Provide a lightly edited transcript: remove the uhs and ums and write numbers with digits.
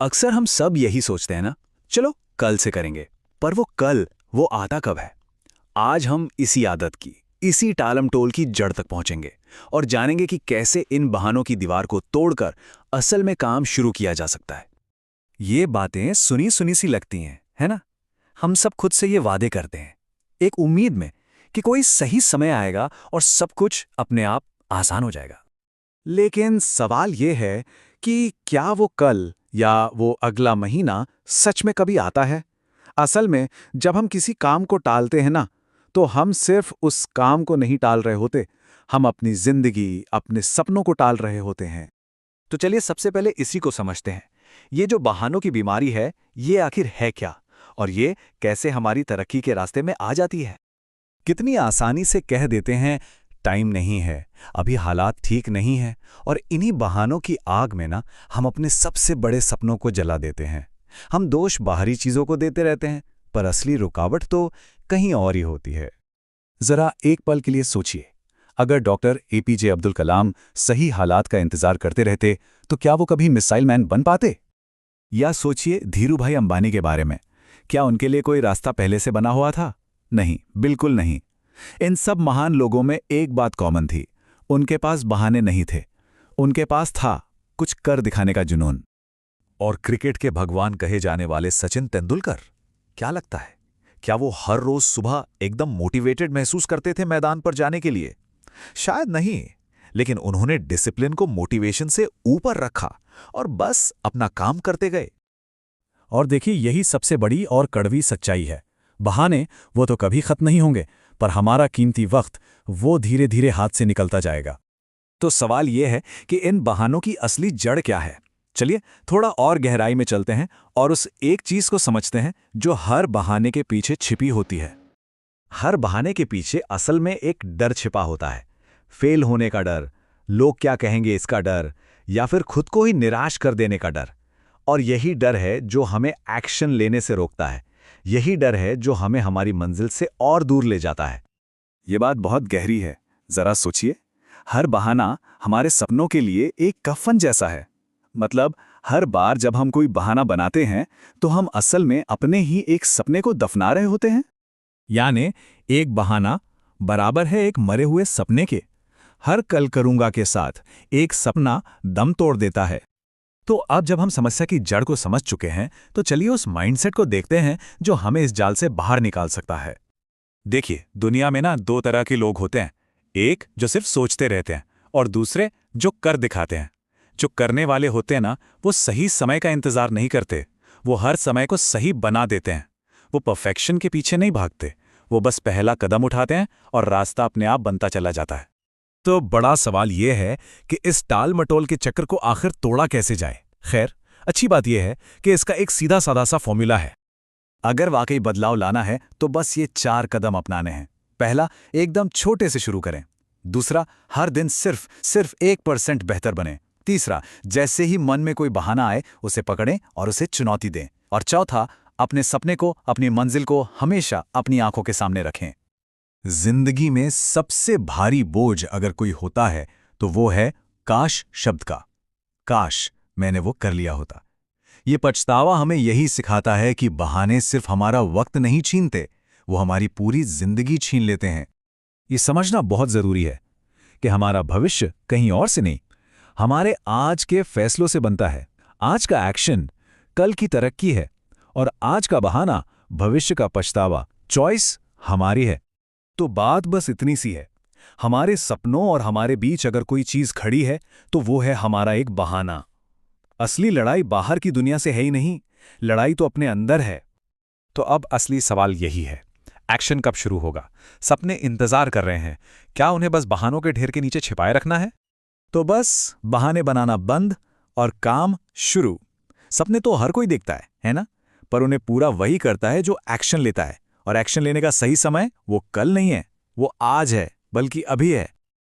अक्सर हम सब यही सोचते हैं ना, चलो कल से करेंगे। पर वो कल, वो आता कब है? आज हम इसी आदत की, इसी टालमटोल की जड़ तक पहुंचेंगे और जानेंगे कि कैसे इन बहानों की दीवार को तोड़कर असल में काम शुरू किया जा सकता है। ये बातें सुनी सुनी सी लगती हैं, है ना? हम सब खुद से ये वादे करते हैं, एक उम्मीद में कि कोई सही समय आएगा और सब कुछ अपने आप आसान हो जाएगा। लेकिन सवाल ये है कि क्या वो कल या वो अगला महीना सच में कभी आता है? असल में जब हम किसी काम को टालते हैं ना, तो हम सिर्फ उस काम को नहीं टाल रहे होते, हम अपनी जिंदगी, अपने सपनों को टाल रहे होते हैं। तो चलिए सबसे पहले इसी को समझते हैं। ये जो बहानों की बीमारी है, ये आखिर है क्या? और ये कैसे हमारी तरक्की के रास्ते में आ जाती है? कितनी आसानी से कह देते हैं, टाइम नहीं है, अभी हालात ठीक नहीं है, और इन्हीं बहानों की आग में ना हम अपने सबसे बड़े सपनों को जला देते हैं। हम दोष बाहरी चीजों को देते रहते हैं, पर असली रुकावट तो कहीं और ही होती है। जरा एक पल के लिए सोचिए, अगर डॉक्टर एपीजे अब्दुल कलाम सही हालात का इंतजार करते रहते, तो क्या वो कभी मिसाइल मैन बन पाते? या सोचिए धीरूभाई अंबानी के बारे में, क्या उनके लिए कोई रास्ता पहले से बना हुआ था? नहीं, बिल्कुल नहीं। इन सब महान लोगों में एक बात कॉमन थी, उनके पास बहाने नहीं थे, उनके पास था कुछ कर दिखाने का जुनून। और क्रिकेट के भगवान कहे जाने वाले सचिन तेंदुलकर, क्या लगता है, क्या वो हर रोज सुबह एकदम मोटिवेटेड महसूस करते थे मैदान पर जाने के लिए? शायद नहीं, लेकिन उन्होंने डिसिप्लिन को मोटिवेशन से ऊपर रखा और बस अपना काम करते गए। और देखिए, यही सबसे बड़ी और कड़वी सच्चाई है। बहाने वो तो कभी खत्म नहीं होंगे, पर हमारा कीमती वक्त वो धीरे धीरे हाथ से निकलता जाएगा। तो सवाल यह है कि इन बहानों की असली जड़ क्या है? चलिए थोड़ा और गहराई में चलते हैं और उस एक चीज को समझते हैं जो हर बहाने के पीछे छिपी होती है। हर बहाने के पीछे असल में एक डर छिपा होता है। फेल होने का डर, लोग क्या कहेंगे इसका डर, या फिर खुद को ही निराश कर देने का डर। और यही डर है जो हमें एक्शन लेने से रोकता है। यही डर है जो हमें हमारी मंजिल से और दूर ले जाता है। ये बात बहुत गहरी है, जरा सोचिए। हर बहाना हमारे सपनों के लिए एक कफन जैसा है। मतलब हर बार जब हम कोई बहाना बनाते हैं, तो हम असल में अपने ही एक सपने को दफना रहे होते हैं। यानी एक बहाना बराबर है एक मरे हुए सपने के। हर कल करूंगा के साथ एक सपना दम तोड़ देता है। तो अब जब हम समस्या की जड़ को समझ चुके हैं, तो चलिए उस माइंडसेट को देखते हैं जो हमें इस जाल से बाहर निकाल सकता है। देखिए, दुनिया में ना दो तरह के लोग होते हैं, एक जो सिर्फ सोचते रहते हैं और दूसरे जो कर दिखाते हैं। जो करने वाले होते हैं ना, वो सही समय का इंतजार नहीं करते, वो हर समय को सही बना देते हैं। वो परफेक्शन के पीछे नहीं भागते, वो बस पहला कदम उठाते हैं और रास्ता अपने आप बनता चला जाता है। तो बड़ा सवाल यह है कि इस टाल मटोल के चक्र को आखिर तोड़ा कैसे जाए। खैर, अच्छी बात यह है कि इसका एक सीधा साधा सा फॉर्मूला है। अगर वाकई बदलाव लाना है तो बस ये 4 कदम अपनाने हैं। पहला, एकदम छोटे से शुरू करें। दूसरा, हर दिन सिर्फ 1% बेहतर बने। तीसरा, जैसे ही मन में कोई बहाना आए उसे पकड़ें और उसे चुनौती दें। और चौथा, अपने सपने को, अपनी मंजिल को हमेशा अपनी आंखों के सामने रखें। जिंदगी में सबसे भारी बोझ अगर कोई होता है तो वो है काश शब्द का। काश मैंने वो कर लिया होता। ये पछतावा हमें यही सिखाता है कि बहाने सिर्फ हमारा वक्त नहीं छीनते, वो हमारी पूरी जिंदगी छीन लेते हैं। ये समझना बहुत जरूरी है कि हमारा भविष्य कहीं और से नहीं, हमारे आज के फैसलों से बनता है। आज का एक्शन कल की तरक्की है, और आज का बहाना भविष्य का पछतावा। चॉइस हमारी है। तो बात बस इतनी सी है, हमारे सपनों और हमारे बीच अगर कोई चीज खड़ी है तो वो है हमारा एक बहाना। असली लड़ाई बाहर की दुनिया से है ही नहीं, लड़ाई तो अपने अंदर है। तो अब असली सवाल यही है, एक्शन कब शुरू होगा? सपने इंतजार कर रहे हैं, क्या उन्हें बस बहानों के ढेर के नीचे छिपाए रखना है? तो बस बहाने बनाना बंद और काम शुरू। सपने तो हर कोई देखता है ना? पर उन्हें पूरा वही करता है जो एक्शन लेता है। और एक्शन लेने का सही समय वो कल नहीं है, वो आज है, बल्कि अभी है।